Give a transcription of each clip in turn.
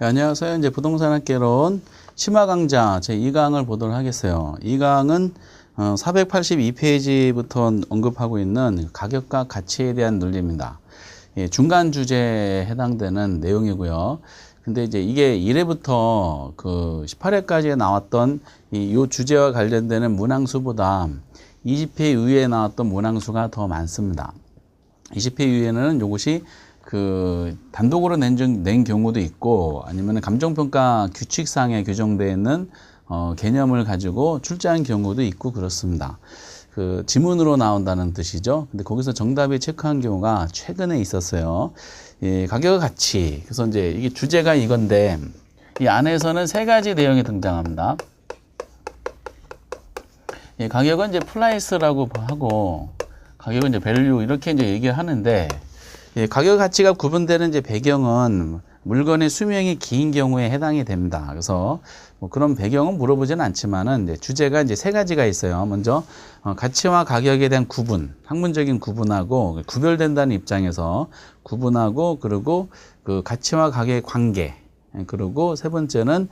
네, 안녕하세요. 이제 부동산학개론 심화 강좌 제 2강을 보도록 하겠어요. 이 강은 482페이지부터 언급하고 있는 가격과 가치에 대한 논리입니다. 예, 중간 주제에 해당되는 내용이고요. 근데 이제 이게 1회부터 그 18회까지 나왔던 이 주제와 관련되는 문항수보다 20회 이후에 나왔던 문항수가 더 많습니다. 20회 이후에는 이것이 그 단독으로 낸 경우도 있고 아니면 감정평가 규칙상에 규정되어 있는 개념을 가지고 출제한 경우도 있고 그렇습니다. 그 지문으로 나온다는 뜻이죠. 근데 거기서 정답이 체크한 경우가 최근에 있었어요. 예, 가격 가치. 그래서 이제 이게 주제가 이건데 이 안에서는 세 가지 내용이 등장합니다. 예, 가격은 이제 플라이스라고 하고 가격은 이제 밸류 이렇게 이제 얘기를 하는데 예, 가격 가치가 구분되는 이제 배경은 물건의 수명이 긴 경우에 해당이 됩니다. 그래서 뭐 그런 배경은 물어보지는 않지만은 이제 주제가 이제 세 가지가 있어요. 먼저 가치와 가격에 대한 구분, 학문적인 구분하고 구별된다는 입장에서 구분하고 그리고 그 가치와 가격의 관계. 그리고 세 번째는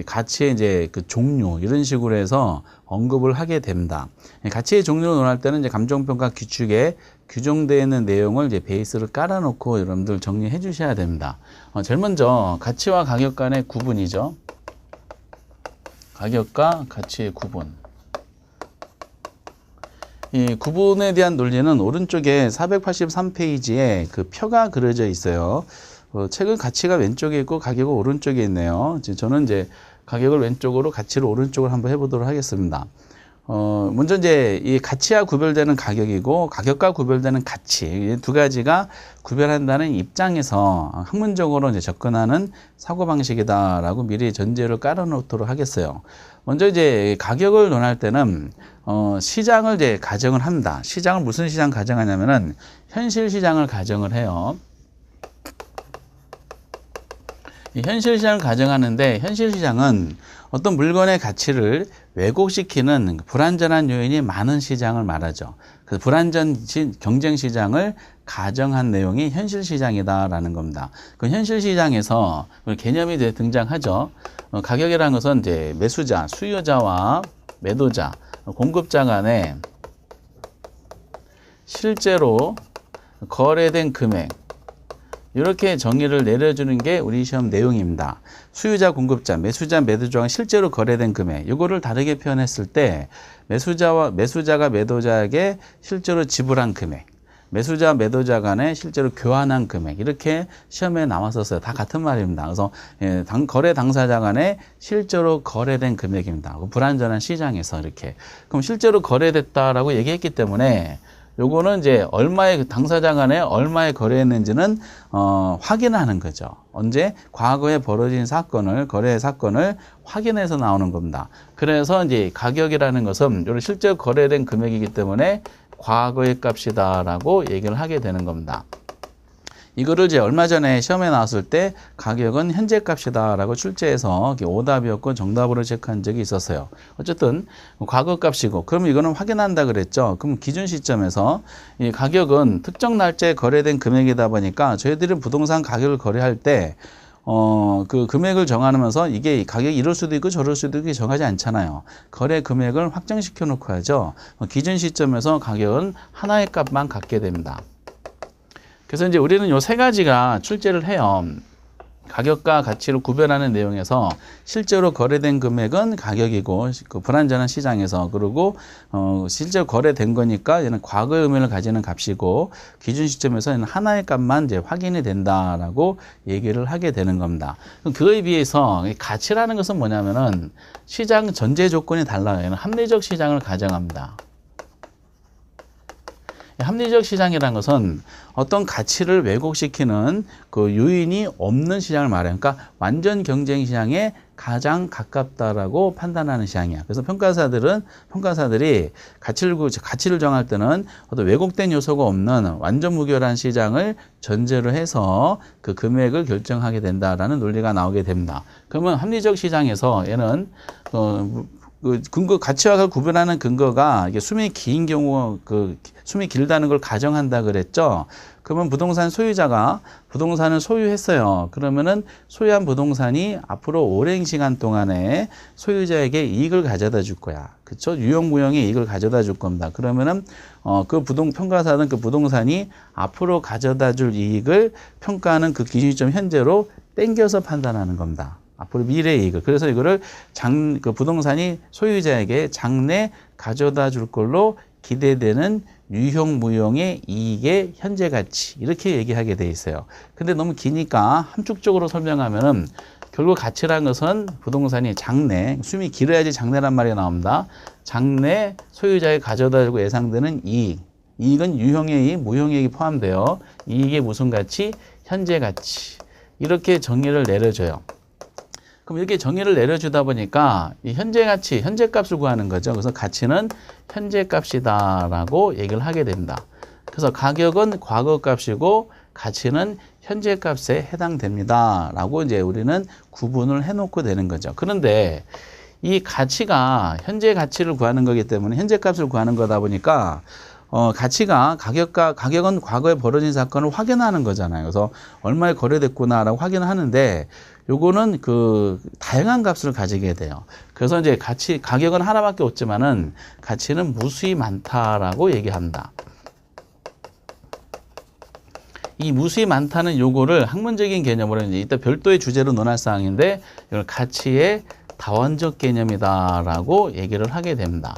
가치의 이제 그 종류 이런 식으로 해서 언급을 하게 됩니다. 가치의 종류를 논할 때는 이제 감정평가 규칙에 규정되어 있는 내용을 이제 베이스를 깔아놓고 여러분들 정리해 주셔야 됩니다. 제일 먼저 가치와 가격 간의 구분이죠. 가격과 가치의 구분. 이 구분에 대한 논리는 오른쪽에 483페이지에 그 표가 그려져 있어요. 책은 가치가 왼쪽에 있고 가격은 오른쪽에 있네요. 저는 이제 가격을 왼쪽으로 가치를 오른쪽으로 한번 해보도록 하겠습니다. 먼저 이제 이 가치와 구별되는 가격이고 가격과 구별되는 가치 이 두 가지가 구별한다는 입장에서 학문적으로 이제 접근하는 사고방식이다라고 미리 전제를 깔아놓도록 하겠어요. 먼저 이제 가격을 논할 때는 시장을 이제 가정을 합니다. 시장을 무슨 시장 가정하냐면은 현실 시장을 가정을 해요. 현실 시장을 가정하는데 현실 시장은 어떤 물건의 가치를 왜곡시키는 불완전한 요인이 많은 시장을 말하죠. 그래서 불완전 경쟁 시장을 가정한 내용이 현실 시장이다라는 겁니다. 그 현실 시장에서 개념이 등장하죠. 가격이라는 것은 이제 매수자, 수요자와 매도자, 공급자 간에 실제로 거래된 금액 이렇게 정의를 내려주는 게 우리 시험 내용입니다. 수요자, 공급자, 매수자, 매도자가 실제로 거래된 금액 이거를 다르게 표현했을 때 매수자가 매도자에게 실제로 지불한 금액 매수자, 매도자 간에 실제로 교환한 금액 이렇게 시험에 나왔었어요. 다 같은 말입니다. 그래서 거래 당사자 간에 실제로 거래된 금액입니다. 불완전한 시장에서 이렇게 그럼 실제로 거래됐다라고 얘기했기 때문에 요거는 이제 얼마의 당사자 간에 얼마에 거래했는지는 확인하는 거죠. 언제 과거에 벌어진 사건을 거래 사건을 확인해서 나오는 겁니다. 그래서 이제 가격이라는 것은 요런 실제 거래된 금액이기 때문에 과거의 값이다라고 얘기를 하게 되는 겁니다. 이거를 이제 얼마 전에 시험에 나왔을 때 가격은 현재 값이다라고 출제해서 오답이었고 정답으로 체크한 적이 있었어요. 어쨌든 과거 값이고 그럼 이거는 확인한다 그랬죠. 그럼 기준 시점에서 이 가격은 특정 날짜에 거래된 금액이다 보니까 저희들은 부동산 가격을 거래할 때 그 금액을 정하면서 이게 가격이 이럴 수도 있고 저럴 수도 있고 정하지 않잖아요. 거래 금액을 확정시켜 놓고 하죠. 기준 시점에서 가격은 하나의 값만 갖게 됩니다. 그래서 이제 우리는 요 세 가지가 출제를 해요. 가격과 가치를 구별하는 내용에서 실제로 거래된 금액은 가격이고 그 불완전한 시장에서 그리고 실제로 거래된 거니까 얘는 과거의 의미를 가지는 값이고 기준 시점에서 얘는 하나의 값만 이제 확인이 된다라고 얘기를 하게 되는 겁니다. 그에 비해서 가치라는 것은 뭐냐면은 시장 전제 조건이 달라요. 얘는 합리적 시장을 가정합니다. 합리적 시장이라는 것은 어떤 가치를 왜곡시키는 그 요인이 없는 시장을 말해요. 그러니까 완전 경쟁 시장에 가장 가깝다라고 판단하는 시장이야. 그래서 평가사들이 가치를 정할 때는 어떤 왜곡된 요소가 없는 완전 무결한 시장을 전제로 해서 그 금액을 결정하게 된다라는 논리가 나오게 됩니다. 그러면 합리적 시장에서 얘는 그 근거 가치와 구별하는 근거가 이게 숨이 긴 경우 숨이 길다는 걸 가정한다 그랬죠. 그러면 부동산 소유자가 부동산을 소유했어요. 그러면은 소유한 부동산이 앞으로 오랜 시간 동안에 소유자에게 이익을 가져다 줄 거야. 그렇죠? 유형무형의 이익을 가져다 줄 겁니다. 그러면은 그 평가사는 그 부동산이 앞으로 가져다 줄 이익을 평가하는 그 기준점 현재로 땡겨서 판단하는 겁니다. 앞으로 미래 이익을. 그래서 이거를 그 부동산이 소유자에게 장래 가져다 줄 걸로 기대되는 유형 무형의 이익의 현재 가치 이렇게 얘기하게 돼 있어요. 근데 너무 기니까 함축적으로 설명하면은 결국 가치라는 것은 부동산이 장래, 숨이 길어야지 장래란 말이 나옵니다. 장래 소유자에게 가져다 주고 예상되는 이익. 이익은 유형의 이익, 무형의 이익이 포함돼요. 이익의 무슨 가치? 현재 가치. 이렇게 정의를 내려줘요. 그럼 이렇게 정의를 내려주다 보니까 이 현재 가치, 현재 값을 구하는 거죠. 그래서 가치는 현재 값이다라고 얘기를 하게 됩니다. 그래서 가격은 과거 값이고 가치는 현재 값에 해당됩니다라고 이제 우리는 구분을 해놓고 되는 거죠. 그런데 이 가치가 현재 가치를 구하는 거기 때문에 현재 값을 구하는 거다 보니까 가격은 과거에 벌어진 사건을 확인하는 거잖아요. 그래서 얼마에 거래됐구나라고 확인을 하는데 요거는 다양한 값을 가지게 돼요. 그래서 이제 가격은 하나밖에 없지만은 가치는 무수히 많다라고 얘기합니다. 이 무수히 많다는 요거를 학문적인 개념으로 이제 이따 별도의 주제로 논할 사항인데 이걸 가치의 다원적 개념이다라고 얘기를 하게 됩니다.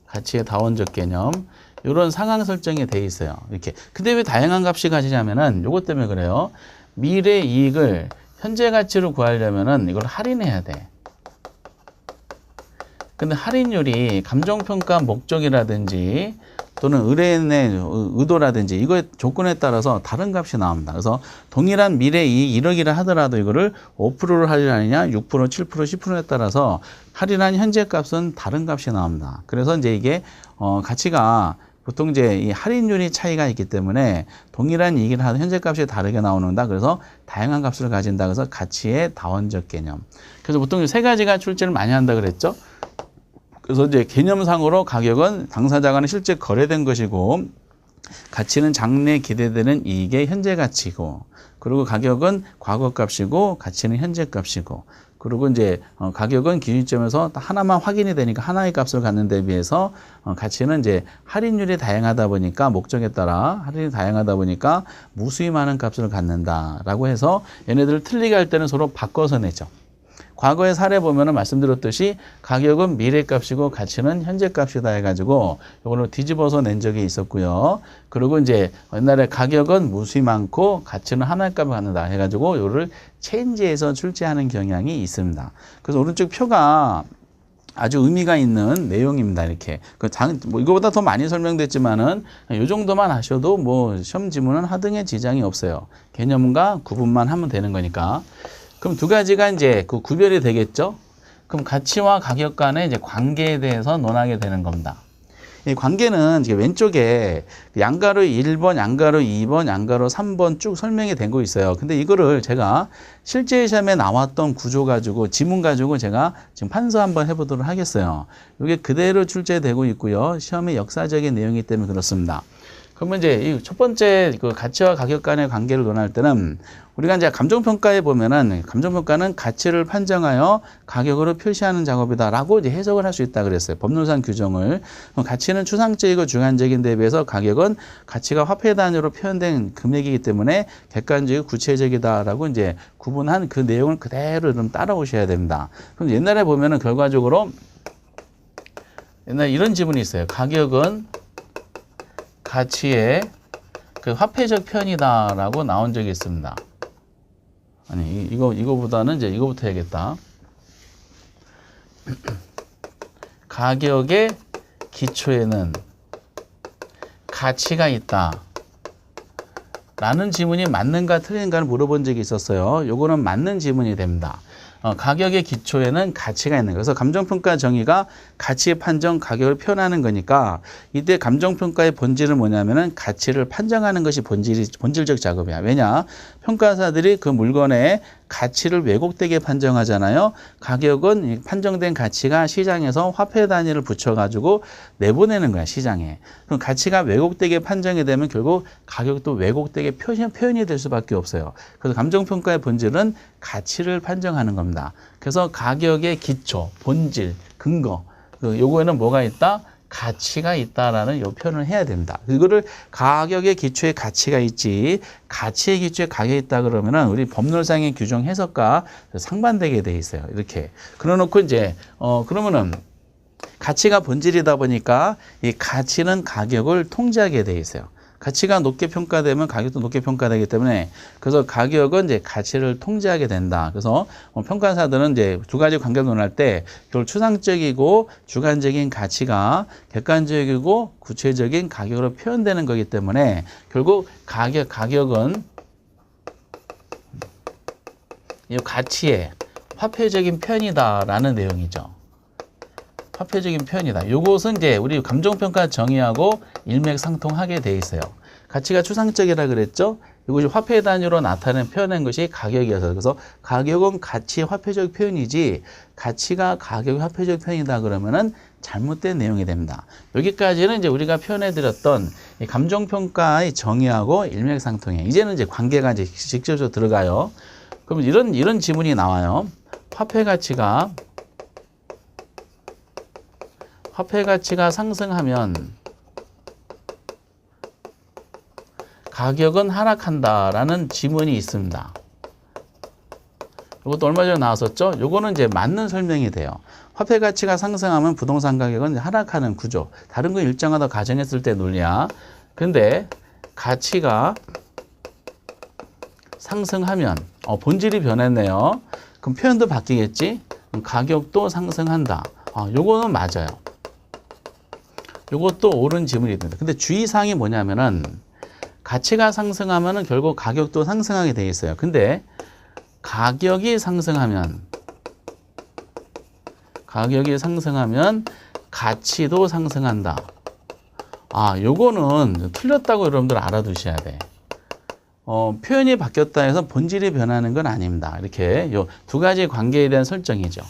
가치의 다원적 개념. 이런 상황 설정이 돼 있어요. 이렇게. 근데 왜 다양한 값이 가지냐면은 요것 때문에 그래요. 미래 이익을 현재 가치로 구하려면은 이걸 할인해야 돼. 근데 할인율이 감정평가 목적이라든지 또는 의뢰인의 의도라든지 이거의 조건에 따라서 다른 값이 나옵니다. 그래서 동일한 미래 이익 1억이라 하더라도 이거를 5%를 할인하느냐 6%, 7%, 10%에 따라서 할인한 현재 값은 다른 값이 나옵니다. 그래서 이제 이게 가치가 보통 이제 이 할인율이 차이가 있기 때문에 동일한 이익을 하는 현재 값이 다르게 나오는다. 그래서 다양한 값을 가진다. 그래서 가치의 다원적 개념. 그래서 보통 세 가지가 출제를 많이 한다 그랬죠. 그래서 이제 개념상으로 가격은 당사자 간에 실제 거래된 것이고 가치는 장래 기대되는 이익의 현재 가치고 그리고 가격은 과거 값이고 가치는 현재 값이고 그리고 이제 가격은 기준점에서 하나만 확인이 되니까 하나의 값을 갖는 데 비해서 가치는 이제 할인율이 다양하다 보니까 목적에 따라 할인이 다양하다 보니까 무수히 많은 값을 갖는다라고 해서 얘네들을 틀리게 할 때는 서로 바꿔서 내죠. 과거의 사례 보면은 말씀드렸듯이 가격은 미래 값이고 가치는 현재 값이다 해가지고 이걸로 뒤집어서 낸 적이 있었고요. 그리고 이제 옛날에 가격은 무수히 많고 가치는 하나의 값을 갖는다 해가지고 이거를 체인지해서 출제하는 경향이 있습니다. 그래서 오른쪽 표가 아주 의미가 있는 내용입니다. 이렇게 뭐 이거보다 더 많이 설명됐지만은 이 정도만 하셔도 뭐 시험 지문은 하등의 지장이 없어요. 개념과 구분만 하면 되는 거니까. 그럼 두 가지가 이제 구별이 되겠죠? 그럼 가치와 가격 간의 이제 관계에 대해서 논하게 되는 겁니다. 이 관계는 이제 왼쪽에 양가로 1번, 양가로 2번, 양가로 3번 쭉 설명이 된 거 있어요. 근데 이거를 제가 실제 시험에 나왔던 구조 가지고, 지문 가지고 제가 지금 판서 한번 해보도록 하겠어요. 이게 그대로 출제되고 있고요. 시험의 역사적인 내용이기 때문에 그렇습니다. 그러면 이제 이 첫 번째 가치와 가격 간의 관계를 논할 때는 우리가 이제 감정평가에 보면은 감정평가는 가치를 판정하여 가격으로 표시하는 작업이다라고 이제 해석을 할 수 있다 그랬어요. 법률상 규정을. 가치는 추상적이고 주관적인 데 비해서 가격은 가치가 화폐 단위로 표현된 금액이기 때문에 객관적이고 구체적이다라고 이제 구분한 그 내용을 그대로 좀 따라오셔야 됩니다. 그럼 옛날에 보면은 결과적으로 옛날에 이런 지문이 있어요. 가격은 가치의 화폐적 표현이다라고 나온 적이 있습니다. 아니, 이거보다는 이제 이거부터 해야겠다. 가격의 기초에는 가치가 있다. 라는 지문이 맞는가 틀린가를 물어본 적이 있었어요. 요거는 맞는 지문이 됩니다. 가격의 기초에는 가치가 있는 거예요. 그래서 감정평가 정의가 가치의 판정, 가격을 표현하는 거니까 이때 감정평가의 본질은 뭐냐면은 가치를 판정하는 것이 본질적 작업이야. 왜냐? 평가사들이 그 물건의 가치를 왜곡되게 판정하잖아요. 가격은 판정된 가치가 시장에서 화폐 단위를 붙여가지고 내보내는 거야, 시장에. 그럼 가치가 왜곡되게 판정이 되면 결국 가격도 왜곡되게 표현이 될 수밖에 없어요. 그래서 감정평가의 본질은 가치를 판정하는 겁니다. 그래서 가격의 기초, 본질, 근거, 요거에는 뭐가 있다? 가치가 있다라는 요 표현을 해야 됩니다. 이거를 가격의 기초에 가치가 있지, 가치의 기초에 가격이 있다 그러면은 우리 법률상의 규정 해석과 상반되게 돼 있어요. 이렇게. 그래놓고 이제, 그러면은 가치가 본질이다 보니까 이 가치는 가격을 통제하게 돼 있어요. 가치가 높게 평가되면 가격도 높게 평가되기 때문에 그래서 가격은 이제 가치를 통제하게 된다. 그래서 평가사들은 이제 두 가지 관계를 논할 때 결국 추상적이고 주관적인 가치가 객관적이고 구체적인 가격으로 표현되는 거기 때문에 결국 가격은 이 가치의 화폐적인 표현이다라는 내용이죠. 화폐적인 표현이다. 요것은 이제 우리 감정평가 정의하고 일맥상통하게 돼 있어요. 가치가 추상적이라 그랬죠? 이것이 화폐 단위로 나타낸 표현한 것이 가격이어서 그래서 가격은 가치의 화폐적 표현이지 가치가 가격의 화폐적 표현이다 그러면은 잘못된 내용이 됩니다. 여기까지는 이제 우리가 표현해드렸던 이 감정평가의 정의하고 일맥상통해. 이제는 이제 관계가 이제 직접적으로 들어가요. 그럼 이런 지문이 나와요. 화폐 가치가 상승하면 가격은 하락한다라는 지문이 있습니다. 이것도 얼마 전에 나왔었죠? 요거는 이제 맞는 설명이 돼요. 화폐 가치가 상승하면 부동산 가격은 하락하는 구조. 다른 거 일정하다 가정했을 때 논리야. 근데 가치가 상승하면 본질이 변했네요. 그럼 표현도 바뀌겠지? 그럼 가격도 상승한다. 요거는 맞아요. 요것도 옳은 지문이 됩니다. 근데 주의사항이 뭐냐면은 가치가 상승하면은 결국 가격도 상승하게 돼 있어요. 근데 가격이 상승하면 가치도 상승한다. 요거는 틀렸다고 여러분들 알아두셔야 돼. 표현이 바뀌었다 해서 본질이 변하는 건 아닙니다. 이렇게 요 두 가지 관계에 대한 설정이죠.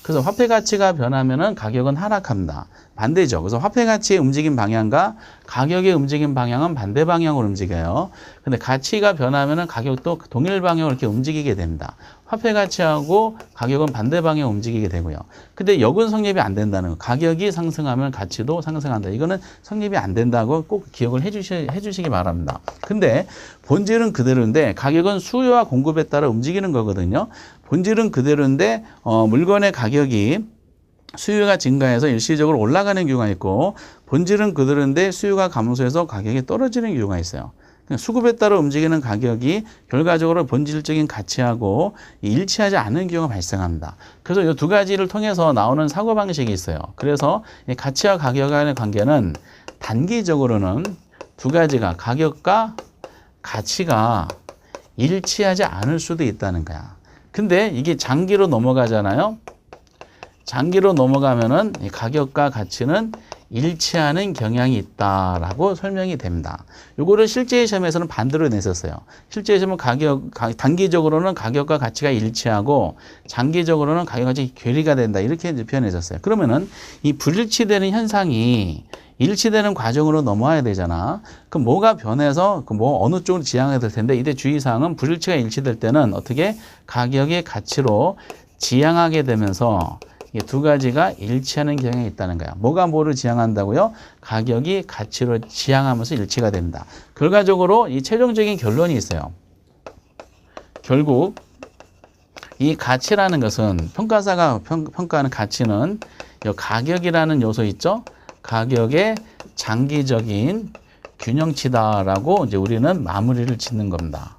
그래서 화폐 가치가 변하면은 가격은 하락합니다. 반대죠. 그래서 화폐 가치의 움직임 방향과 가격의 움직임 방향은 반대 방향으로 움직여요. 근데 가치가 변하면은 가격도 동일 방향으로 이렇게 움직이게 됩니다. 화폐 가치하고 가격은 반대 방향으로 움직이게 되고요. 근데 역은 성립이 안 된다는 거. 가격이 상승하면 가치도 상승한다. 이거는 성립이 안 된다고 꼭 기억을 해주시기 바랍니다. 근데 본질은 그대로인데 가격은 수요와 공급에 따라 움직이는 거거든요. 본질은 그대로인데 물건의 가격이 수요가 증가해서 일시적으로 올라가는 경우가 있고 본질은 그대로인데 수요가 감소해서 가격이 떨어지는 경우가 있어요. 수급에 따라 움직이는 가격이 결과적으로 본질적인 가치하고 일치하지 않는 경우가 발생합니다. 그래서 이 두 가지를 통해서 나오는 사고방식이 있어요. 그래서 이 가치와 가격 간의 관계는 단기적으로는 두 가지가 가격과 가치가 일치하지 않을 수도 있다는 거야. 근데 이게 장기로 넘어가잖아요. 장기로 넘어가면은 이 가격과 가치는 일치하는 경향이 있다라고 설명이 됩니다. 요거를 실제 시험에서는 반대로 냈었어요. 실제 시험은 단기적으로는 가격과 가치가 일치하고 장기적으로는 가격과 가치 괴리가 된다. 이렇게 이제 표현했었어요. 그러면은 이 불일치되는 현상이 일치되는 과정으로 넘어와야 되잖아. 그럼 뭐가 변해서 어느 쪽으로 지향해야 될 텐데 이때 주의사항은 불일치가 일치될 때는 어떻게 가격의 가치로 지향하게 되면서 이 두 가지가 일치하는 경향이 있다는 거야. 뭐가 뭐를 지향한다고요? 가격이 가치로 지향하면서 일치가 됩니다. 결과적으로 이 최종적인 결론이 있어요. 결국 이 가치라는 것은 평가사가 평가하는 가치는 이 가격이라는 요소 있죠? 가격의 장기적인 균형치다라고 이제 우리는 마무리를 짓는 겁니다.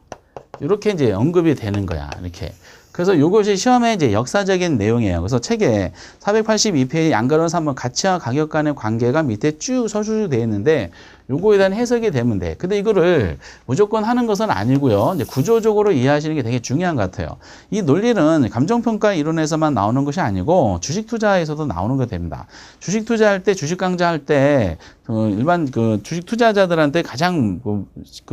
이렇게 이제 언급이 되는 거야. 이렇게. 그래서 이것이 시험의 이제 역사적인 내용이에요. 그래서 책에 482페이지 양가로운 3번 가치와 가격 간의 관계가 밑에 쭉 서술되어 있는데 요거에 대한 해석이 되면 돼. 근데 이거를 무조건 하는 것은 아니고요. 이제 구조적으로 이해하시는 게 되게 중요한 것 같아요. 이 논리는 감정평가 이론에서만 나오는 것이 아니고 주식 투자에서도 나오는 거 됩니다. 주식 투자할 때, 주식 강좌할 때 일반 그 주식 투자자들한테 가장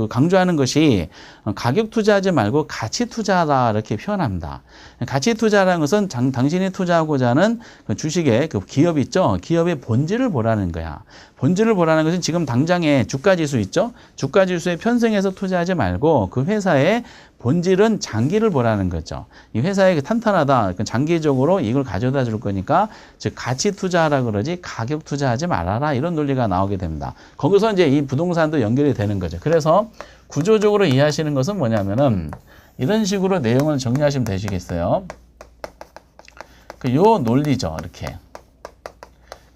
강조하는 것이 가격 투자하지 말고 가치 투자다 이렇게 표현합니다. 가치 투자라는 것은 당신이 투자하고자 하는 그 주식의 그 기업 있죠. 기업의 본질을 보라는 거야. 본질을 보라는 것은 지금 당장에 주가지수 있죠. 주가지수에 편승해서 투자하지 말고 그 회사의 본질은 장기를 보라는 거죠. 이 회사에 탄탄하다. 장기적으로 이걸 가져다 줄 거니까 즉 가치 투자하라 그러지 가격 투자하지 말아라. 이런 논리가 나오게 됩니다. 거기서 이제 이 부동산도 연결이 되는 거죠. 그래서 구조적으로 이해하시는 것은 뭐냐면은 이런 식으로 내용을 정리하시면 되시겠어요. 요 논리죠. 이렇게.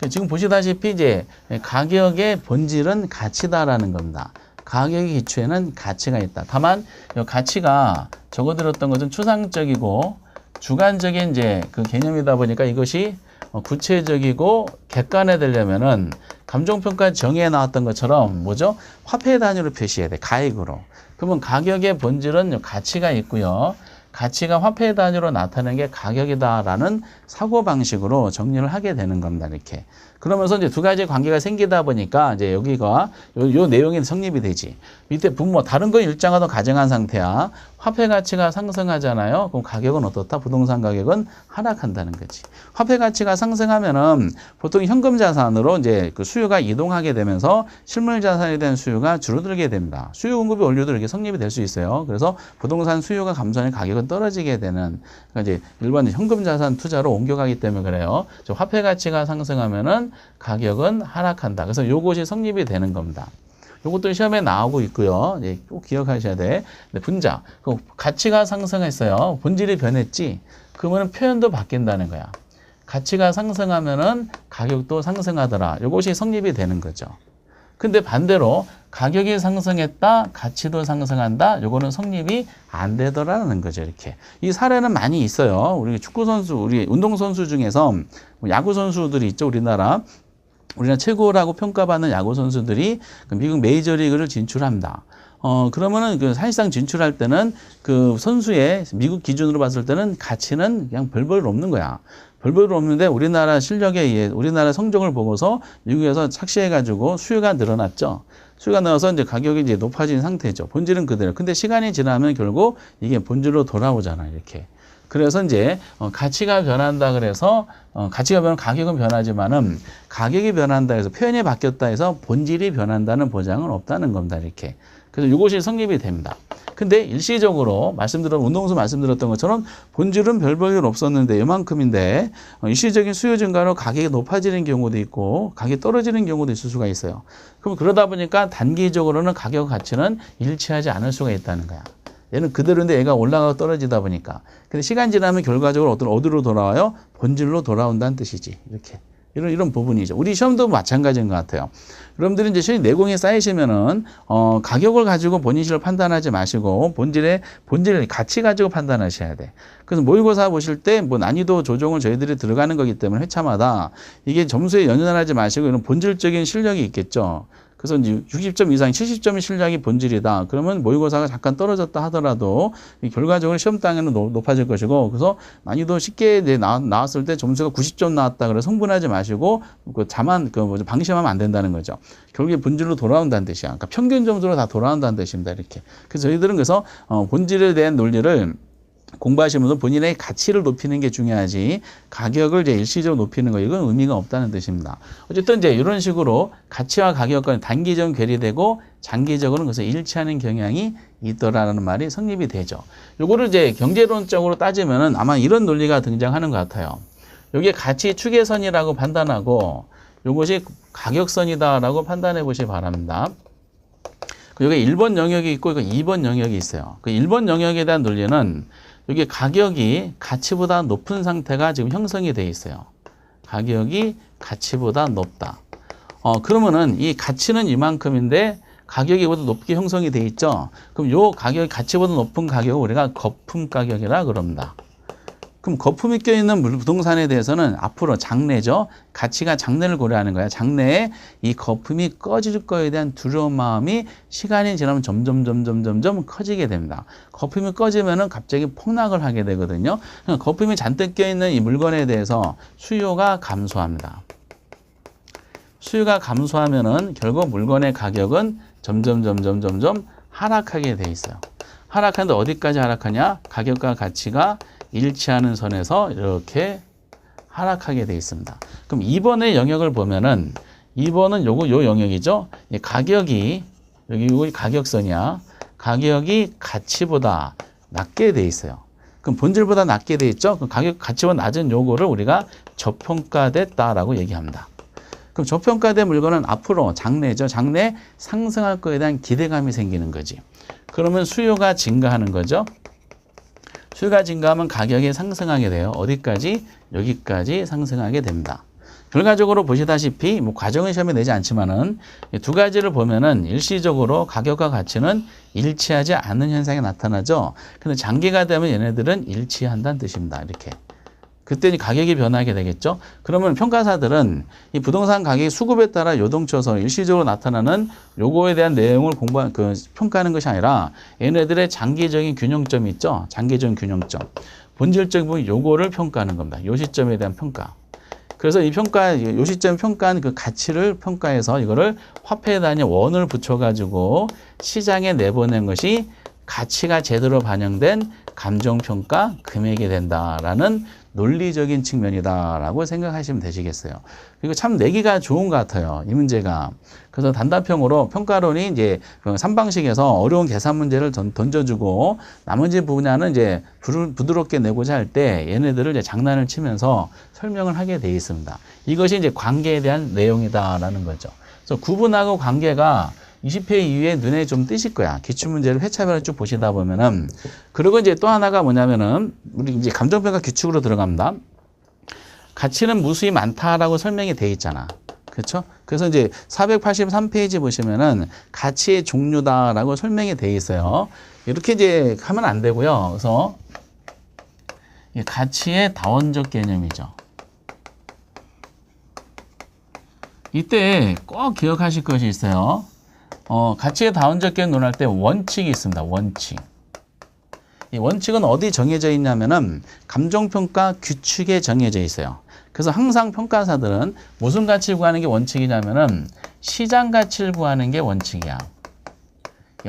지금 보시다시피 이제 가격의 본질은 가치다라는 겁니다. 가격의 기초에는 가치가 있다. 다만 이 가치가 적어들었던 것은 추상적이고 주관적인 이제 그 개념이다 보니까 이것이 구체적이고 객관화되려면은 감정평가 정의에 나왔던 것처럼 뭐죠? 화폐 단위로 표시해야 돼. 가액으로. 그러면 가격의 본질은 가치가 있고요. 가치가 화폐 단위로 나타내는 게 가격이다라는 사고방식으로 정리를 하게 되는 겁니다. 이렇게. 그러면서 이제 두 가지 관계가 생기다 보니까 이제 여기가 요 내용이 성립이 되지. 밑에 분모, 다른 건 일정하다 가정한 상태야. 화폐 가치가 상승하잖아요. 그럼 가격은 어떻다? 부동산 가격은 하락한다는 거지. 화폐 가치가 상승하면은 보통 현금 자산으로 이제 그 수요가 이동하게 되면서 실물 자산에 대한 수요가 줄어들게 됩니다. 수요 공급이 원료도 이렇게 성립이 될 수 있어요. 그래서 부동산 수요가 감소하면 가격은 떨어지게 되는, 그러니까 이제 일반 현금 자산 투자로 옮겨가기 때문에 그래요. 화폐 가치가 상승하면은 가격은 하락한다. 그래서 요것이 성립이 되는 겁니다. 요것도 시험에 나오고 있고요. 예, 꼭 기억하셔야 돼. 분자. 가치가 상승했어요. 본질이 변했지. 그러면 표현도 바뀐다는 거야. 가치가 상승하면은 가격도 상승하더라. 요것이 성립이 되는 거죠. 근데 반대로 가격이 상승했다, 가치도 상승한다. 요거는 성립이 안 되더라는 거죠. 이렇게. 이 사례는 많이 있어요. 우리 축구 선수, 우리 운동 선수 중에서 야구 선수들이 있죠. 우리나라 최고라고 평가받는 야구 선수들이 미국 메이저리그를 진출합니다. 그러면은 그 사실상 진출할 때는 그 선수의 미국 기준으로 봤을 때는 가치는 그냥 별 볼 없는 거야. 별 볼 없는데 우리나라 실력에 의해 우리나라 성적을 보고서 미국에서 착시해가지고 수요가 늘어났죠. 수요가 늘어서 이제 가격이 이제 높아진 상태죠. 본질은 그대로. 근데 시간이 지나면 결국 이게 본질로 돌아오잖아. 이렇게. 그래서 이제 가치가 변한다 그래서 가치가 변하면 가격은 변하지만은 가격이 변한다 해서 표현이 바뀌었다 해서 본질이 변한다는 보장은 없다는 겁니다. 이렇게. 그래서 이것이 성립이 됩니다. 근데 일시적으로 운동수 말씀드렸던 것처럼 본질은 별 볼일 없었는데 이만큼인데 일시적인 수요 증가로 가격이 높아지는 경우도 있고 가격이 떨어지는 경우도 있을 수가 있어요. 그럼 그러다 보니까 단기적으로는 가격 가치는 일치하지 않을 수가 있다는 거야. 얘는 그대로인데 얘가 올라가고 떨어지다 보니까. 근데 시간 지나면 결과적으로 어디로 돌아와요? 본질로 돌아온다는 뜻이지. 이렇게. 이런 부분이죠. 우리 시험도 마찬가지인 것 같아요. 여러분들이 이제 시험 내공이 쌓이시면은, 가격을 가지고 본인 실을 판단하지 마시고, 본질 가치 가지고 판단하셔야 돼. 그래서 모의고사 보실 때 뭐 난이도 조정을 저희들이 들어가는 거기 때문에 회차마다 이게 점수에 연연하지 마시고 이런 본질적인 실력이 있겠죠. 그래서 이제 60점 이상, 70점의 실력이 본질이다. 그러면 모의고사가 잠깐 떨어졌다 하더라도 결과적으로 시험 땅에는 높아질 것이고, 그래서 난이도 쉽게 나왔을 때 점수가 90점 나왔다. 그래서 흥분하지 마시고, 방심하면 안 된다는 거죠. 결국에 본질로 돌아온다는 뜻이야. 그러니까 평균 점수로 다 돌아온다는 뜻입니다. 이렇게. 그래서 저희들은 그래서 본질에 대한 논리를 공부하시면서 본인의 가치를 높이는 게 중요하지 가격을 이제 일시적으로 높이는 거 이건 의미가 없다는 뜻입니다. 어쨌든 이제 이런 식으로 가치와 가격과 단기적으로 괴리되고 장기적으로는 그래서 일치하는 경향이 있더라는 말이 성립이 되죠. 요거를 이제 경제론적으로 따지면은 아마 이런 논리가 등장하는 것 같아요. 여기에 가치 추계선이라고 판단하고 요것이 가격선이다라고 판단해 보시기 바랍니다. 여기 1번 영역이 있고 2번 영역이 있어요. 그 1번 영역에 대한 논리는 여기 가격이 가치보다 높은 상태가 지금 형성이 되어 있어요. 가격이 가치보다 높다. 그러면은 이 가치는 이만큼인데 가격이 보다 높게 형성이 되어 있죠. 그럼 요 가격이 가치보다 높은 가격을 우리가 거품 가격이라 그럽니다. 그럼 거품이 껴있는 부동산에 대해서는 앞으로 장래죠. 가치가 장래를 고려하는 거야. 장래에 이 거품이 꺼질 거에 대한 두려운 마음이 시간이 지나면 점점 커지게 됩니다. 거품이 꺼지면은 갑자기 폭락을 하게 되거든요. 그러니까 거품이 잔뜩 껴있는 이 물건에 대해서 수요가 감소합니다. 수요가 감소하면은 결국 물건의 가격은 점점 하락하게 돼 있어요. 하락하는데 어디까지 하락하냐? 가격과 가치가 일치하는 선에서 이렇게 하락하게 돼 있습니다. 그럼 2번의 영역을 보면은 2번은 요 영역이죠. 이 가격이 여기 가격선이야. 가격이 가치보다 낮게 돼 있어요. 그럼 본질보다 낮게 돼 있죠. 그럼 가격 가치보다 낮은 요거를 우리가 저평가됐다라고 얘기합니다. 그럼 저평가된 물건은 앞으로 장래죠. 장래 상승할 거에 대한 기대감이 생기는 거지. 그러면 수요가 증가하는 거죠. 수요가 증가하면 가격이 상승하게 돼요. 어디까지? 여기까지 상승하게 됩니다. 결과적으로 보시다시피 뭐 과정은 시험에 내지 않지만은 두 가지를 보면은 일시적으로 가격과 가치는 일치하지 않는 현상이 나타나죠. 근데 장기가 되면 얘네들은 일치한다는 뜻입니다. 이렇게. 그때 가격이 변하게 되겠죠. 그러면 평가사들은 이 부동산 가격의 수급에 따라 요동쳐서 일시적으로 나타나는 요거에 대한 내용을 평가하는 것이 아니라 얘네들의 장기적인 균형점이 있죠. 장기적인 균형점. 본질적인 부분 요거를 평가하는 겁니다. 요 시점에 대한 평가. 그래서 이 요 시점 평가한 그 가치를 평가해서 이거를 화폐 단위 원을 붙여가지고 시장에 내보낸 것이 가치가 제대로 반영된 감정평가 금액이 된다라는 논리적인 측면이다라고 생각하시면 되시겠어요. 그리고 참 내기가 좋은 것 같아요. 이 문제가. 그래서 단답형으로 평가론이 이제 3방식에서 어려운 계산 문제를 던져주고 나머지 분야는 이제 부드럽게 내고자 할 때 얘네들을 이제 장난을 치면서 설명을 하게 돼 있습니다. 이것이 이제 관계에 대한 내용이다라는 거죠. 그래서 구분하고 관계가 20회 이후에 눈에 좀 띄실 거야. 기출문제를 회차별로 쭉 보시다 보면은. 그리고 이제 또 하나가 뭐냐면은, 우리 이제 감정평가 규칙으로 들어갑니다. 가치는 무수히 많다라고 설명이 돼 있잖아. 그렇죠? 그래서 이제 483페이지 보시면은 가치의 종류다라고 설명이 돼 있어요. 이렇게 이제 하면 안 되고요. 그래서 가치의 다원적 개념이죠. 이때 꼭 기억하실 것이 있어요. 가치의 다원적 개념 논할 때 원칙이 있습니다. 원칙. 이 원칙은 어디 정해져 있냐면은 감정평가 규칙에 정해져 있어요. 그래서 항상 평가사들은 무슨 가치를 구하는 게 원칙이냐면은 시장 가치를 구하는 게 원칙이야.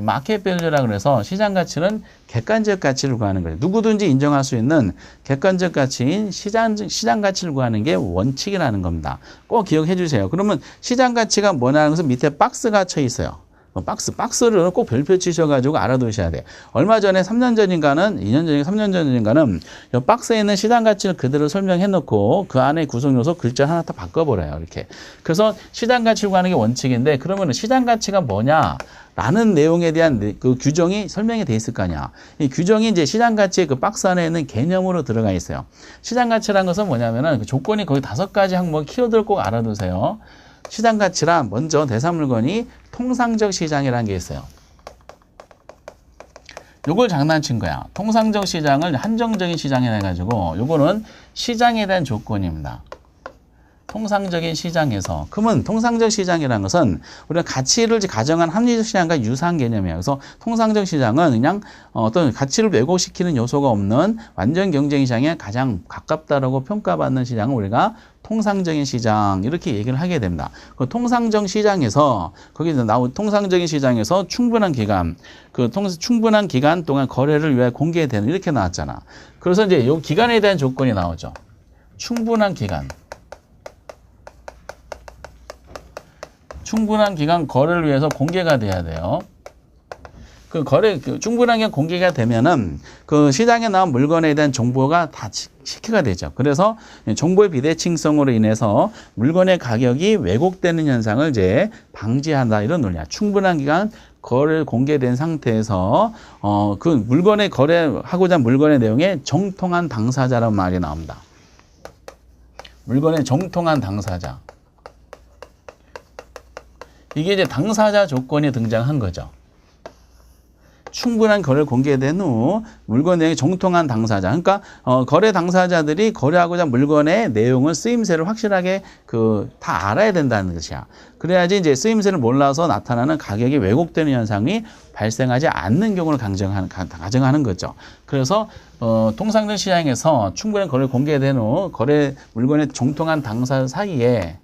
마켓 밸류라 그래서 시장 가치는 객관적 가치를 구하는 거예요. 누구든지 인정할 수 있는 객관적 가치인 시장 가치를 구하는 게 원칙이라는 겁니다. 꼭 기억해 주세요. 그러면 시장 가치가 뭐냐는 것은 밑에 박스가 쳐 있어요. 박스를 꼭 별표 치셔가지고 알아두셔야 돼요. 얼마 전에 3년 전인가는, 2년 전인가 3년 전인가는 이 박스에 있는 시장 가치를 그대로 설명해 놓고 그 안에 구성 요소 글자 하나 다 바꿔버려요. 이렇게. 그래서 시장 가치를 구하는 게 원칙인데, 그러면 시장 가치가 뭐냐? 라는 내용에 대한 그 규정이 설명이 돼 있을 거 아니야. 이 규정이 이제 시장 가치의 그 박스 안에 있는 개념으로 들어가 있어요. 시장 가치라는 것은 뭐냐면은 그 조건이 거의 5가지 항목 키워드를 꼭 알아두세요. 시장 가치란 먼저 대상 물건이 통상적 시장이라는 게 있어요. 요걸 장난친 거야. 통상적 시장을 한정적인 시장이라 해가지고 요거는 시장에 대한 조건입니다. 통상적인 시장에서. 그러면 통상적 시장이라는 것은 우리가 가치를 가정한 합리적 시장과 유사한 개념이에요. 그래서 통상적 시장은 그냥 어떤 가치를 왜곡시키는 요소가 없는 완전 경쟁 시장에 가장 가깝다라고 평가받는 시장을 우리가 통상적인 시장 이렇게 얘기를 하게 됩니다. 그 통상적 시장에서 거기서 나온 통상적인 시장에서 충분한 기간, 충분한 기간 동안 거래를 위해 공개되는 이렇게 나왔잖아. 그래서 이제 이 기간에 대한 조건이 나오죠. 충분한 기간. 충분한 기간 거래를 위해서 공개가 돼야 돼요. 충분한 기간 공개가 되면은 그 시장에 나온 물건에 대한 정보가 다 시크가 되죠. 그래서 정보의 비대칭성으로 인해서 물건의 가격이 왜곡되는 현상을 이제 방지한다. 이런 논리야. 충분한 기간 거래 공개된 상태에서 그 물건의 거래하고자 한 물건의 내용에 정통한 당사자라는 말이 나옵니다. 물건의 정통한 당사자. 이게 이제 당사자 조건이 등장한 거죠. 충분한 거래를 공개된 후 물건 내용이 정통한 당사자. 그러니까 거래 당사자들이 거래하고자 물건의 내용을 쓰임새를 확실하게 다 알아야 된다는 것이야. 그래야지 이제 쓰임새를 몰라서 나타나는 가격이 왜곡되는 현상이 발생하지 않는 경우를 가정하는 거죠. 그래서 통상적 시장에서 충분한 거래를 공개된 후 거래 물건의 정통한 당사자 사이에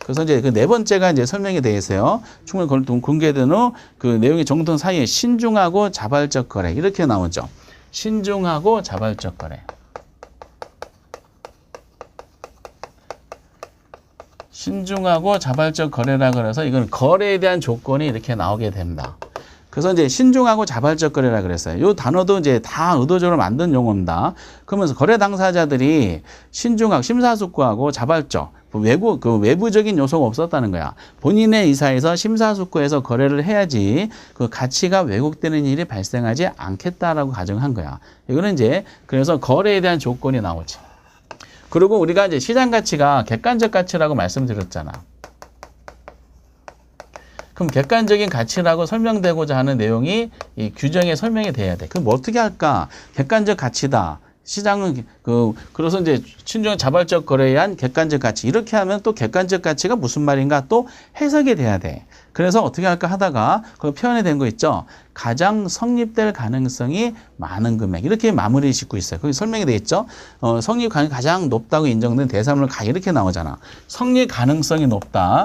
그래서 이제 그 네 번째가 이제 설명이 되어 있어요. 충분히 공개된 후 그 내용이 정통 사이에 신중하고 자발적 거래 이렇게 나오죠. 신중하고 자발적 거래. 신중하고 자발적 거래라 그래서 이건 거래에 대한 조건이 이렇게 나오게 됩니다. 그래서 이제 신중하고 자발적 거래라 그랬어요. 이 단어도 이제 다 의도적으로 만든 용어입니다. 그러면서 거래 당사자들이 신중하고 심사숙고하고 자발적 외부적인 요소가 없었다는 거야. 본인의 의사에서 심사숙고해서 거래를 해야지 그 가치가 왜곡되는 일이 발생하지 않겠다라고 가정한 거야. 이거는 이제 그래서 거래에 대한 조건이 나오지. 그리고 우리가 이제 시장 가치가 객관적 가치라고 말씀드렸잖아. 그럼 객관적인 가치라고 설명되고자 하는 내용이 이 규정에 설명이 돼야 돼. 그럼 뭐 어떻게 할까? 객관적 가치다. 시장은 그래서 이제 신중한 자발적 거래에 의한 객관적 가치 이렇게 하면 또 객관적 가치가 무슨 말인가 또 해석이 돼야 돼. 그래서 어떻게 할까 하다가 그 표현이 된 거 있죠. 가장 성립될 가능성이 많은 금액 이렇게 마무리 짓고 있어요. 거기 설명이 돼 있죠. 성립 가능성이 가장 높다고 인정된 대사물을 이렇게 나오잖아. 성립 가능성이 높다.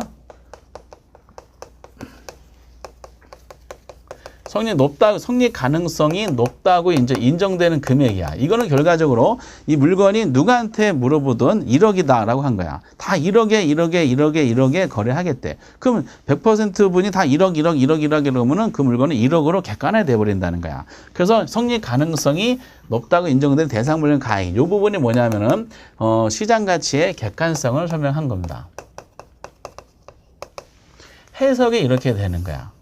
성립 가능성이 높다고 인정되는 금액이야. 이거는 결과적으로 이 물건이 누구한테 물어보든 1억이다라고 한 거야. 다 1억에 거래하겠대. 그럼 100% 분이 다 1억 이러면은 그 물건은 1억으로 객관화 돼 버린다는 거야. 그래서 성립 가능성이 높다고 인정된 대상 물건 가액. 이 부분이 뭐냐면은 시장 가치의 객관성을 설명한 겁니다. 해석이 이렇게 되는 거야.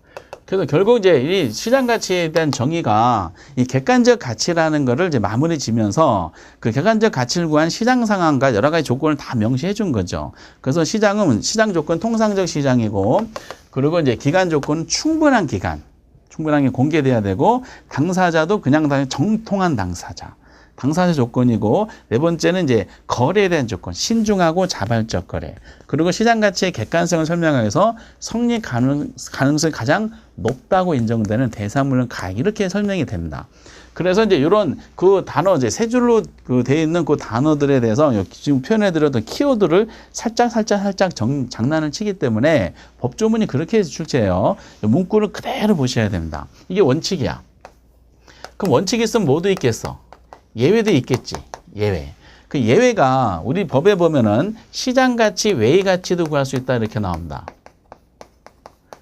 그래서 결국 이제 이 시장 가치에 대한 정의가 이 객관적 가치라는 거를 이제 마무리 지면서 그 객관적 가치를 구한 시장 상황과 여러 가지 조건을 다 명시해 준 거죠. 그래서 시장은 시장 조건 통상적 시장이고 그리고 이제 기간 조건은 충분한 게 공개돼야 되고 당사자도 그냥 정통한 당사자 조건이고 네 번째는 이제 거래에 대한 조건, 신중하고 자발적 거래. 그리고 시장 가치의 객관성을 설명하기 위해서 성립 가능성이 가장 높다고 인정되는 대사물은 가액 이렇게 설명이 됩니다. 그래서 이제 이런 그 단어 이제 세 줄로 되어 있는 그 단어들에 대해서 지금 표현해 드렸던 키워드를 살짝 장난을 치기 때문에 법조문이 그렇게 출제해요. 문구를 그대로 보셔야 됩니다. 이게 원칙이야. 그럼 원칙이 있으면 뭐도 있겠어? 예외도 있겠지. 예외. 그 예외가 우리 법에 보면은 시장 가치, 외의 가치도 구할 수 있다 이렇게 나옵니다.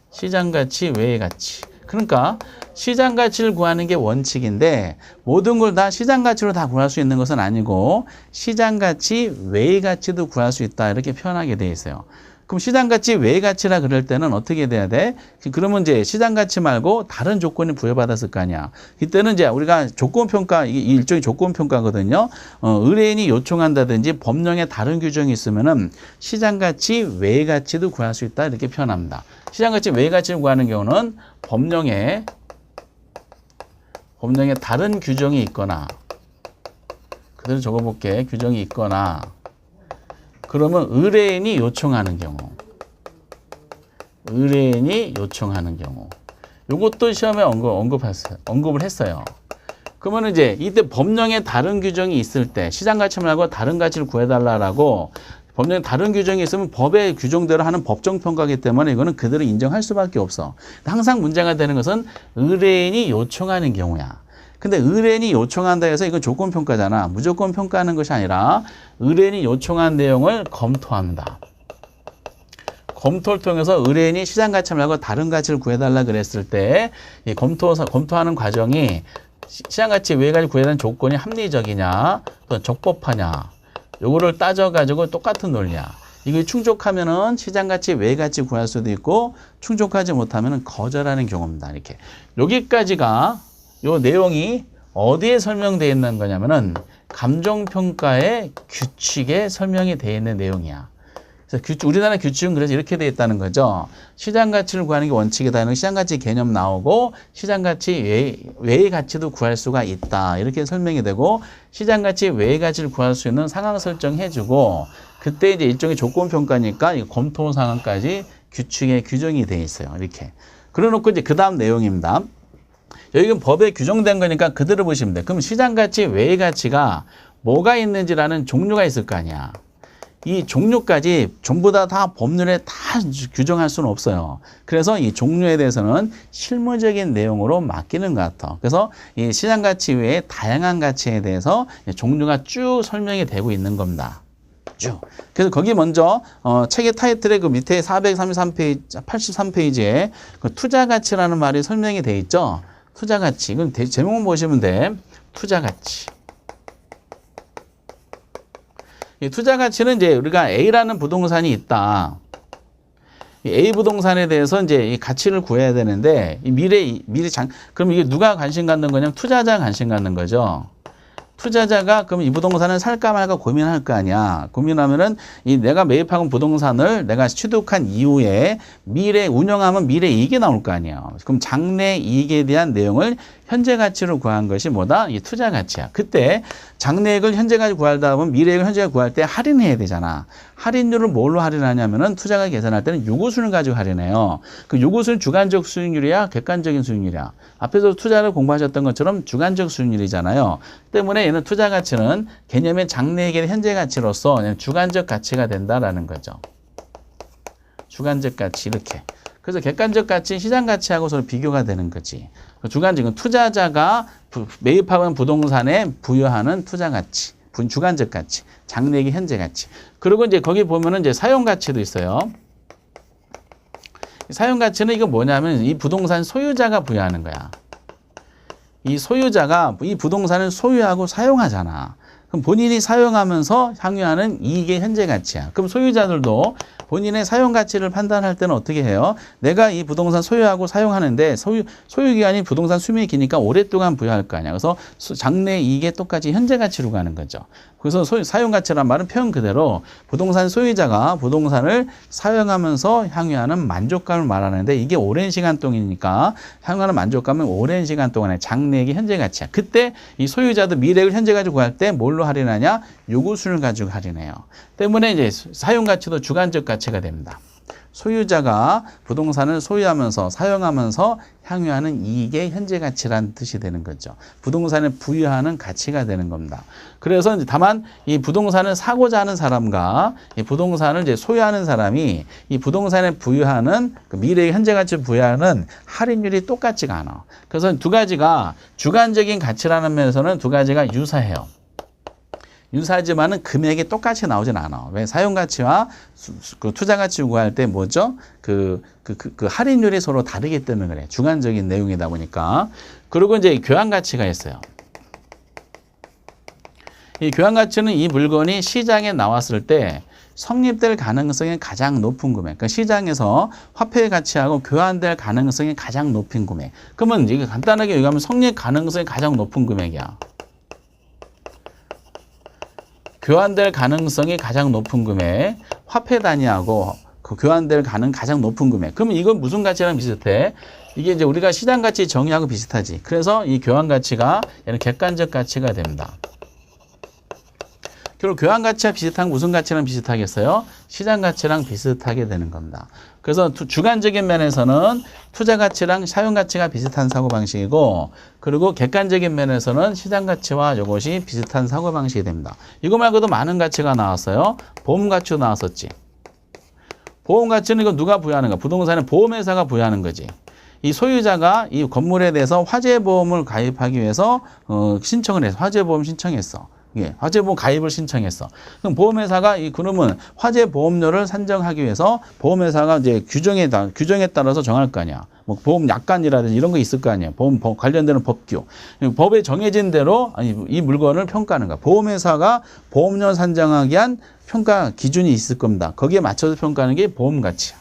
시장 가치, 외의 가치. 그러니까 시장 가치를 구하는 게 원칙인데 모든 걸 다 시장 가치로 다 구할 수 있는 것은 아니고 시장 가치, 외의 가치도 구할 수 있다 이렇게 표현하게 돼 있어요. 그럼 시장 가치, 외의 가치라 그럴 때는 어떻게 돼야 돼? 그러면 이제 시장 가치 말고 다른 조건이 부여받았을 거 아니야. 이때는 이제 우리가 조건 평가, 이게 일종의 조건 평가거든요. 의뢰인이 요청한다든지 법령에 다른 규정이 있으면은 시장 가치, 외의 가치도 구할 수 있다 이렇게 표현합니다. 시장 가치, 외의 가치를 구하는 경우는 법령에 다른 규정이 있거나 그대로 적어볼게. 규정이 있거나 그러면 의뢰인이 요청하는 경우 요것도 시험에 언급을 했어요. 그러면 이제 이때 법령에 다른 규정이 있을 때 시장 가치 말고 다른 가치를 구해달라고 법령에 다른 규정이 있으면 법의 규정대로 하는 법정 평가이기 때문에 이거는 그대로 인정할 수밖에 없어. 항상 문제가 되는 것은 의뢰인이 요청하는 경우야. 근데 의뢰인이 요청한다 해서 이건 조건 평가잖아. 무조건 평가하는 것이 아니라 의뢰인이 요청한 내용을 검토합니다. 검토를 통해서 의뢰인이 시장 가치 말고 다른 가치를 구해달라 그랬을 때 이 검토하는 과정이 시장 가치 외의 가치 구해달라는 조건이 합리적이냐, 또 적법하냐, 요거를 따져가지고 똑같은 논리야. 이게 충족하면은 시장 가치 외의 가치 구할 수도 있고 충족하지 못하면은 거절하는 경우입니다. 이렇게 여기까지가 요 내용이 어디에 설명되어 있는 거냐면은 감정평가의 규칙에 설명이 되어 있는 내용이야. 그래서 우리나라 규칙은 그래서 이렇게 돼 있다는 거죠. 시장 가치를 구하는 게 원칙이다. 시장 가치 개념 나오고 시장 가치 외의 가치도 구할 수가 있다. 이렇게 설명이 되고 시장 가치 외의 가치를 구할 수 있는 상황 설정해주고 그때 이제 일종의 조건 평가니까 검토 상황까지 규칙에 규정이 돼 있어요. 이렇게. 그래놓고 이제 그 다음 내용입니다. 여기는 법에 규정된 거니까 그대로 보시면 돼요. 그럼 시장 가치 외의 가치가 뭐가 있는지라는 종류가 있을 거 아니야. 이 종류까지 전부 다 법률에 다 규정할 수는 없어요. 그래서 이 종류에 대해서는 실무적인 내용으로 맡기는 것 같아. 그래서 이 시장 가치 외에 다양한 가치에 대해서 종류가 쭉 설명이 되고 있는 겁니다. 쭉. 그래서 거기 먼저 책의 타이틀에 그 밑에 433페이지, 83페이지에 그 투자 가치라는 말이 설명이 돼 있죠. 투자 가치. 그럼 제목만 보시면 돼. 투자 가치. 이 투자 가치는 이제 우리가 A라는 부동산이 있다. 이 A 부동산에 대해서 이제 이 가치를 구해야 되는데 이 그럼 이게 누가 관심 갖는 거냐면 투자자가 관심 갖는 거죠. 투자자가 그럼 이 부동산을 살까 말까 고민할 거 아니야. 고민하면은 이 내가 매입한 부동산을 내가 취득한 이후에 운영하면 미래 이익이 나올 거 아니야. 그럼 장래 이익에 대한 내용을 현재 가치로 구한 것이 뭐다? 이 투자 가치야. 그때 장래익을 현재 가치 구하다 보면 미래익을 현재 구할 때 할인해야 되잖아. 할인율을 뭘로 할인하냐면은 투자가 계산할 때는 요구수를 가지고 할인해요. 그 요구수는 주관적 수익률이야, 객관적인 수익률이야. 앞에서 투자를 공부하셨던 것처럼 주관적 수익률이잖아요. 때문에 얘는 투자 가치는 개념의 장래익의 현재 가치로서 주관적 가치가 된다라는 거죠. 주관적 가치 이렇게. 그래서 객관적 가치, 시장 가치하고 서로 비교가 되는 거지. 주관적은 투자자가 매입하는 부동산에 부여하는 투자 가치, 주관적 가치, 장래익의 현재 가치. 그리고 이제 거기 보면은 이제 사용 가치도 있어요. 사용 가치는 이거 뭐냐면 이 부동산 소유자가 부여하는 거야. 이 소유자가 이 부동산을 소유하고 사용하잖아. 그럼 본인이 사용하면서 향유하는 이익의 현재 가치야. 그럼 소유자들도 본인의 사용 가치를 판단할 때는 어떻게 해요? 내가 이 부동산 소유하고 사용하는데 소유기간이 부동산 수명이 기니까 오랫동안 부여할 거 아니야. 그래서 장래 이익에 똑같이 현재 가치로 가는 거죠. 그래서 사용 가치란 말은 표현 그대로 부동산 소유자가 부동산을 사용하면서 향유하는 만족감을 말하는데 이게 오랜 시간 동안이니까 향유하는 만족감은 오랜 시간 동안의 장래익의 현재 가치야. 그때 이 소유자도 미래를 현재 가지고 구할 때 뭘로 할인하냐? 요구수를 가지고 할인해요. 때문에 이제 사용 가치도 주관적 가치가 됩니다. 소유자가 부동산을 소유하면서 사용하면서 향유하는 이익의 현재 가치라는 뜻이 되는 거죠. 부동산에 부여하는 가치가 되는 겁니다. 그래서 이제 다만 이 부동산을 사고자 하는 사람과 이 부동산을 이제 소유하는 사람이 이 부동산에 부여하는 그 미래의 현재 가치를 부여하는 할인율이 똑같지가 않아. 그래서 두 가지가 주관적인 가치라는 면에서는 두 가지가 유사해요. 유사하지만은 금액이 똑같이 나오진 않아. 왜? 사용 가치와 그 투자 가치 구할 때 뭐죠? 그 할인율이 서로 다르기 때문에 그래. 주관적인 내용이다 보니까. 그리고 이제 교환 가치가 있어요. 이 교환 가치는 이 물건이 시장에 나왔을 때 성립될 가능성이 가장 높은 금액. 그러니까 시장에서 화폐의 가치하고 교환될 가능성이 가장 높은 금액. 그러면 이게 간단하게 얘기하면 성립 가능성이 가장 높은 금액이야. 교환될 가능성이 가장 높은 금액, 화폐 단위하고 그 교환될 가장 높은 금액. 그러면 이건 무슨 가치랑 비슷해? 이게 이제 우리가 시장 가치 정의하고 비슷하지. 그래서 이 교환 가치가 얘는 객관적 가치가 됩니다. 그리고 교환 가치와 비슷한 무슨 가치랑 비슷하겠어요? 시장 가치랑 비슷하게 되는 겁니다. 그래서 주관적인 면에서는 투자 가치랑 사용 가치가 비슷한 사고 방식이고, 그리고 객관적인 면에서는 시장 가치와 이것이 비슷한 사고 방식이 됩니다. 이거 말고도 많은 가치가 나왔어요. 보험 가치도 나왔었지. 보험 가치는 이거 누가 부여하는 거야? 부동산은 보험회사가 부여하는 거지. 이 소유자가 이 건물에 대해서 화재보험을 가입하기 위해서 신청을 해서 화재보험 신청했어. 예, 화재보험 가입을 신청했어. 그럼 보험회사가 그러면 화재보험료를 산정하기 위해서 보험회사가 이제 규정에 따라서 정할 거 아니야. 뭐 보험 약관이라든지 이런 거 있을 거 아니야. 보험 관련되는 법규. 법에 정해진 대로 이 물건을 평가하는 거야. 보험회사가 보험료 산정하기 위한 평가 기준이 있을 겁니다. 거기에 맞춰서 평가하는 게 보험 가치야.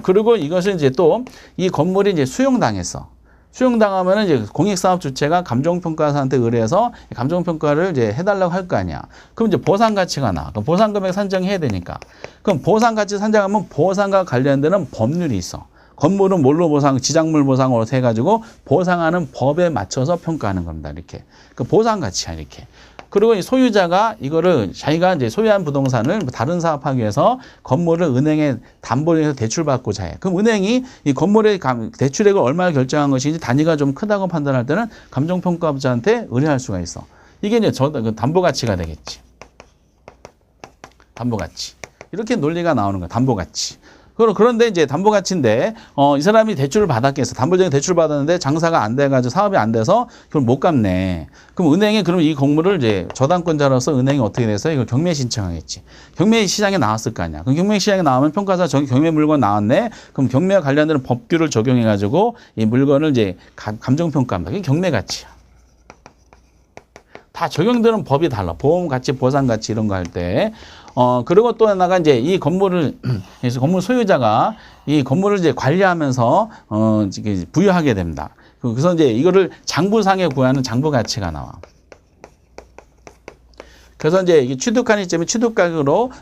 그리고 이것은 이제 또 이 건물이 이제 수용당했어. 수용당하면은 이제 공익사업 주체가 감정평가사한테 의뢰해서 감정평가를 이제 해달라고 할 거 아니야. 그럼 이제 보상 가치가 나. 그럼 보상 금액 산정해야 되니까. 그럼 보상 가치 산정하면 보상과 관련되는 법률이 있어. 건물은 뭘로 보상, 지작물 보상으로 해가지고 보상하는 법에 맞춰서 평가하는 겁니다. 이렇게. 그 보상 가치야, 이렇게. 그리고 이 소유자가 이거를 자기가 이제 소유한 부동산을 다른 사업하기 위해서 건물을 은행에 담보를 해서 대출받고자 해. 그럼 은행이 이 건물의 대출액을 얼마를 결정한 것인지 단위가 좀 크다고 판단할 때는 감정평가업자한테 의뢰할 수가 있어. 이게 이제 담보 가치가 되겠지. 담보 가치. 이렇게 논리가 나오는 거야. 담보 가치. 그런데 이제 담보 가치인데, 이 사람이 대출을 받았겠어. 담보적인 대출을 받았는데 장사가 안 돼가지고 사업이 안 돼서 그걸 못 갚네. 그럼 은행이 그럼 이 건물을 이제 저당권자로서 은행이 어떻게 돼서 이걸 경매 신청하겠지. 경매 시장에 나왔을 거 아니야. 그럼 경매 시장에 나오면 평가사 경매 물건 나왔네. 그럼 경매와 관련되는 법규를 적용해가지고 이 물건을 이제 감정평가합니다. 그게 경매 가치야. 다 적용되는 법이 달라. 보험 가치, 보상 가치 이런 거 할 때. 그리고 또 하나가 이제 이 건물을, 그래서 건물 소유자가 이 건물을 이제 관리하면서, 부여하게 됩니다. 그래서 이제 이거를 장부상에 구하는 장부 가치가 나와. 그래서 이제 이게 취득한 시점에 취득가격으로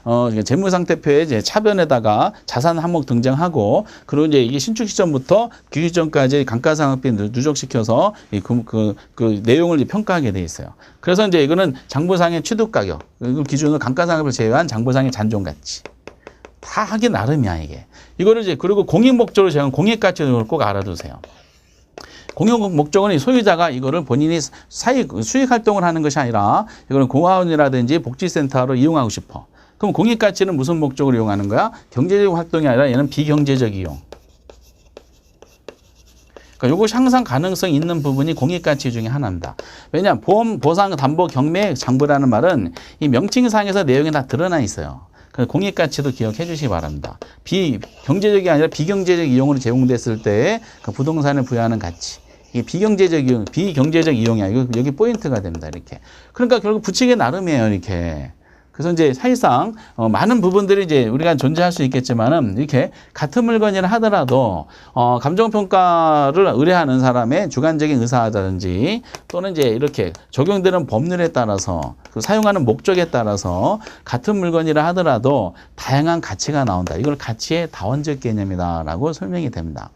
재무상태표에 이제 차변에다가 자산 항목 등장하고, 그리고 이제 이게 신축 시점부터 기기 시점까지 감가상각비 누적시켜서 그 내용을 평가하게 돼 있어요. 그래서 이제 이거는 장부상의 취득가격, 이걸 기준으로 감가상각비를 제외한 장부상의 잔존가치. 다 하기 나름이야, 이게. 이거를 이제 그리고 공익목적으로 제한 공익가치를 꼭 알아두세요. 공익 목적은 소유자가 이거를 본인이 수익 활동을 하는 것이 아니라 이거는 공화원이라든지 복지센터로 이용하고 싶어. 그럼 공익 가치는 무슨 목적으로 이용하는 거야? 경제적 활동이 아니라 얘는 비경제적 이용. 그러니까 이것이 항상 가능성이 있는 부분이 공익 가치 중에 하나입니다. 왜냐하면 보험, 보상, 담보, 경매, 장부라는 말은 이 명칭상에서 내용이 다 드러나 있어요. 공익 가치도 기억해 주시기 바랍니다. 경제적이 아니라 비경제적 이용으로 제공됐을 때 그 부동산에 부여하는 가치. 이게 비경제적 이용, 비경제적 이용이야. 이거 여기 포인트가 됩니다. 이렇게. 그러니까 결국 부칙의 나름이에요. 이렇게. 그래서 이제 사실상 많은 부분들이 이제 우리가 존재할 수 있겠지만은 이렇게 같은 물건이라 하더라도 감정평가를 의뢰하는 사람의 주관적인 의사라든지 또는 이제 이렇게 적용되는 법률에 따라서 그 사용하는 목적에 따라서 같은 물건이라 하더라도 다양한 가치가 나온다. 이걸 가치의 다원적 개념이다라고 설명이 됩니다.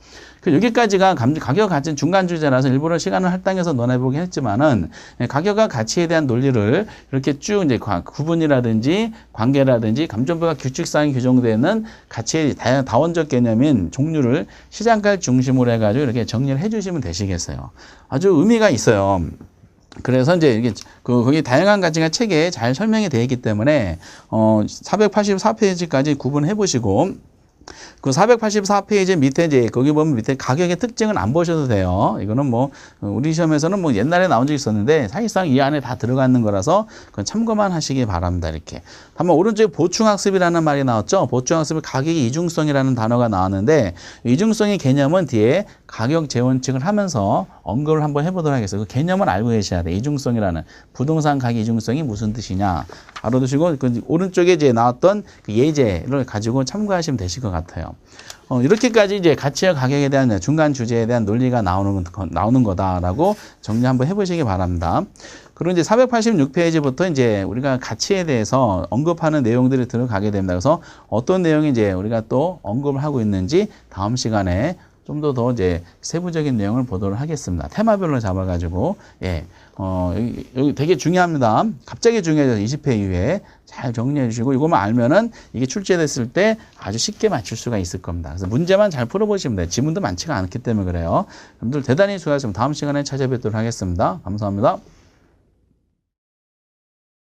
여기까지가 가격 가치 중간 주제라서 일부러 시간을 할당해서 논해보긴 했지만은 가격과 가치에 대한 논리를 이렇게 쭉 이제 구분이라든지 관계라든지 감정평가 규칙상에 규정되는 가치의 다원적 개념인 종류를 시장가 중심으로 해가지고 이렇게 정리를 해주시면 되시겠어요. 아주 의미가 있어요. 그래서 이제 이게 거기 다양한 가치가 책에 잘 설명이 되어 있기 때문에 484페이지까지 구분해 보시고. 그 484페이지 밑에 이제 거기 보면 밑에 가격의 특징은 안 보셔도 돼요. 이거는 뭐 우리 시험에서는 뭐 옛날에 나온 적이 있었는데 사실상 이 안에 다 들어가 있는 거라서 그건 참고만 하시기 바랍니다. 이렇게. 다만 오른쪽에 보충학습이라는 말이 나왔죠. 보충학습은 가격의 이중성이라는 단어가 나왔는데 이중성의 개념은 뒤에 가격 재원칙을 하면서 언급을 한번 해보도록 하겠습니다. 그 개념을 알고 계셔야 돼. 이중성이라는 부동산 가격 이중성이 무슨 뜻이냐 알아두시고 그 오른쪽에 이제 나왔던 그 예제를 가지고 참고하시면 되실 것 같아요. 이렇게까지 이제 가치와 가격에 대한 중간 주제에 대한 논리가 나오는 거다라고 정리 한번 해보시기 바랍니다. 그리고 이제 486페이지부터 이제 우리가 가치에 대해서 언급하는 내용들이 들어가게 됩니다. 그래서 어떤 내용이 이제 우리가 또 언급을 하고 있는지 다음 시간에 좀 더 이제 세부적인 내용을 보도록 하겠습니다. 테마별로 잡아가지고, 예, 여기 되게 중요합니다. 갑자기 중요해져서 20회 이후에 잘 정리해 주시고, 이것만 알면은 이게 출제됐을 때 아주 쉽게 맞출 수가 있을 겁니다. 그래서 문제만 잘 풀어보시면 돼요. 지문도 많지가 않기 때문에 그래요. 여러분들 대단히 수고하셨습니다. 다음 시간에 찾아뵙도록 하겠습니다. 감사합니다.